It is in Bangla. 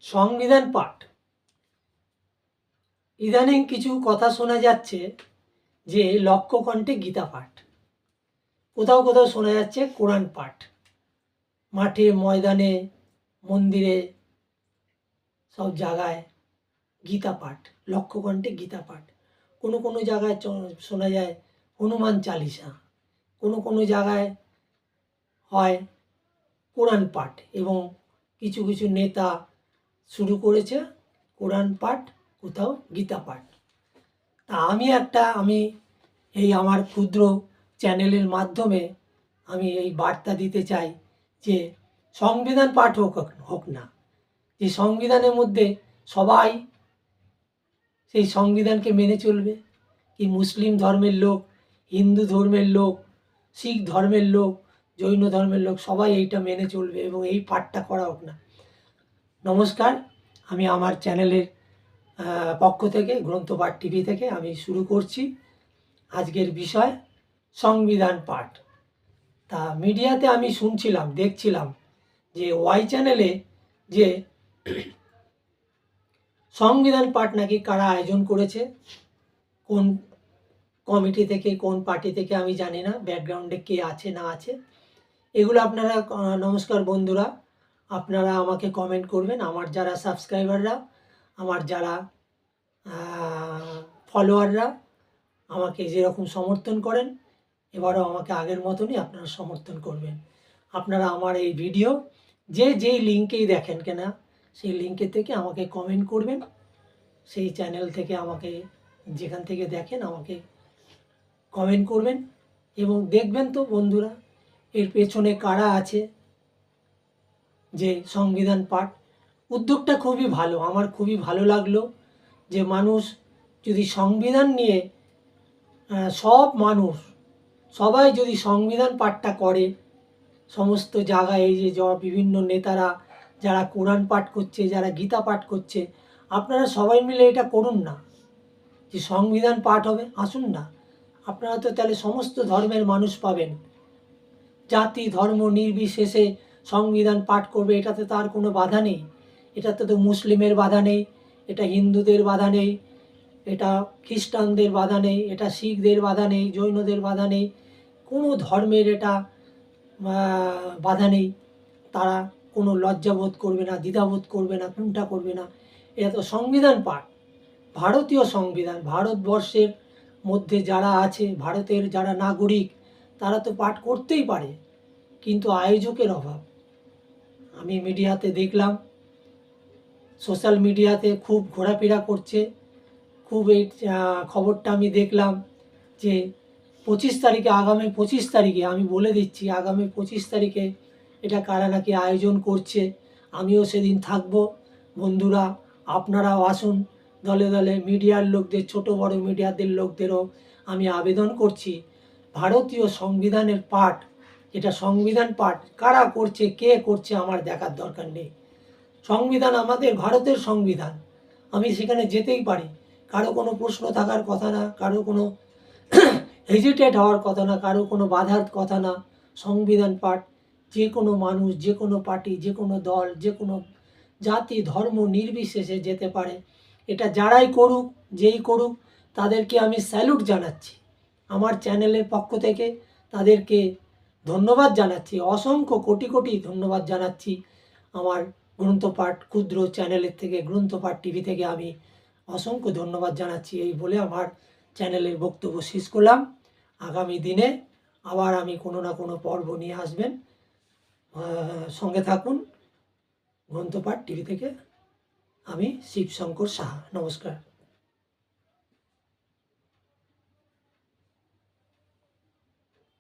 সংবিধান পাঠ। ইদানিং কিছু কথা শোনা যাচ্ছে যে লক্ষ্যকণ্ঠে গীতা পাঠ, কোথাও কোথাও শোনা যাচ্ছে কোরআন পাঠ, মাঠে ময়দানে মন্দিরে সব জায়গায় গীতা পাঠ, লক্ষ্যকণ্ঠে গীতা পাঠ। কোনো কোনো জায়গায় শোনা যায় হনুমান চালিসা, কোনো কোনো জায়গায় হয় কোরআন পাঠ, এবং কিছু কিছু নেতা শুরু করেছে কোরআন পাঠ, কোথাও গীতা পাঠ। তা আমি এই আমার ক্ষুদ্র চ্যানেলের মাধ্যমে আমি এই বার্তা দিতে চাই যে সংবিধান পাঠ হোক না, যে সংবিধানের মধ্যে সবাই সেই সংবিধানকে মেনে চলবে। কি মুসলিম ধর্মের লোক, হিন্দু ধর্মের লোক, শিখ ধর্মের লোক, জৈন ধর্মের লোক, সবাই এইটা মেনে চলবে এবং এই পাঠটা করা হোক না। নমস্কার, আমি আমার চ্যানেলের পক্ষ থেকে গ্রন্থপাঠ টিভি থেকে আমি শুরু করছি আজকের বিষয় সংবিধান পাঠ। তা মিডিয়াতে আমি শুনছিলাম, দেখছিলাম যে ওয়াই চ্যানেলে যে সংবিধান পাঠ নাকি কারা আয়োজন করেছে, কোন কমিটি থেকে, কোন পার্টি থেকে আমি জানি না, ব্যাকগ্রাউন্ডে কে আছে না আছে, এগুলো আপনারা, নমস্কার বন্ধুরা, আপনারা আমাকে কমেন্ট করবেন। আমার যারা সাবস্ক্রাইবাররা, আমার যারা ফলোয়াররা আমাকে যেরকম সমর্থন করেন, এবারও আমাকে আগের মতনই আপনারা সমর্থন করবেন। আপনারা আমার এই ভিডিও যেই লিঙ্কেই দেখেন কেন, সেই লিঙ্কের থেকে আমাকে কমেন্ট করবেন। সেই চ্যানেল থেকে আমাকে, যেখান থেকে দেখেন, আমাকে কমেন্ট করবেন এবং দেখবেন তো বন্ধুরা এর পেছনে কারা আছে। যে সংবিধান পাঠ উদ্যোগটা খুবই ভালো, আমার খুবই ভালো লাগলো যে মানুষ যদি সংবিধান নিয়ে সবাই যদি সংবিধান পাঠটা করে, সমস্ত জায়গায় এই যে বিভিন্ন নেতারা যারা কোরআন পাঠ করছে, যারা গীতা পাঠ করছে, আপনারা সবাই মিলে এটা করুন না, যে সংবিধান পাঠ হবে। আসুন না, আপনারা তো তাহলে সমস্ত ধর্মের মানুষ পাবেন, জাতি ধর্ম নির্বিশেষে সংবিধান পাঠ করবে, এটাতে তার কোনো বাধা নেই। এটাতে তো মুসলিমের বাধা নেই, এটা হিন্দুদের বাধা নেই, এটা খ্রিস্টানদের বাধা নেই, এটা শিখদের বাধা নেই, জৈনদের বাধা নেই, কোনো ধর্মের এটা বাধা নেই। তারা কোনো লজ্জাবোধ করবে না, দ্বিধাবোধ করবে না, কোনটা করবে না। এটা তো সংবিধান পাঠ, ভারতীয় সংবিধান। ভারতবর্ষের মধ্যে যারা আছে, ভারতের যারা নাগরিক, তারা তো পাঠ করতেই পারে, কিন্তু আয়োজকের অভাব। আমি মিডিয়াতে দেখলাম, সোশ্যাল মিডিয়াতে খুব ঘোরাফেরা করছে, খুব এই খবরটা আমি দেখলাম যে 25 তারিখে, আগামী 25 তারিখে, আমি বলে দিচ্ছি, আগামী 25 তারিখে এটা কারা নাকি আয়োজন করছে। আমিও সেদিন থাকবো। বন্ধুরা আপনারাও আসুন দলে দলে। মিডিয়ার লোকদের, ছোট বড় মিডিয়াদের লোকদেরও আমি আবেদন করছি, ভারতীয় সংবিধানের পাঠ, এটা সংবিধান পাঠ কারা করছে, কে করছে, আমার দেখার দরকার নেই। সংবিধান আমাদের ভারতের সংবিধান, আমি সেখানে যেতেই পারি, কারো কোনো প্রশ্ন থাকার কথা না, কারো কোনো হেজিটেট হওয়ার কথা না, কারো কোনো বাধার কথা না। সংবিধান পাঠ যে কোনো মানুষ, যে কোনো পার্টি, যে কোনো দল, যে কোনো জাতি ধর্ম নির্বিশেষে যেতে পারে। এটা যারাই করুক, যেই করুক, তাদেরকে আমি স্যালুট জানাচ্ছি। আমার চ্যানেলের পক্ষ থেকে তাদেরকে ধন্যবাদ জানাচ্ছি, অসংখ্য কোটি কোটি ধন্যবাদ জানাচ্ছি। আমার গ্রন্থপাঠ ক্ষুদ্র চ্যানেলের থেকে, গ্রন্থপাঠ টিভি থেকে আমি অসংখ্য ধন্যবাদ জানাচ্ছি। এই বলে আমার চ্যানেলের বক্তব্য শেষ করলাম। আগামী দিনে আবার আমি কোনো না কোনো পর্ব নিয়ে আসবেন, সঙ্গে থাকুন। গ্রন্থপাঠ টিভি থেকে আমি শিবশঙ্কর সাহা, নমস্কার।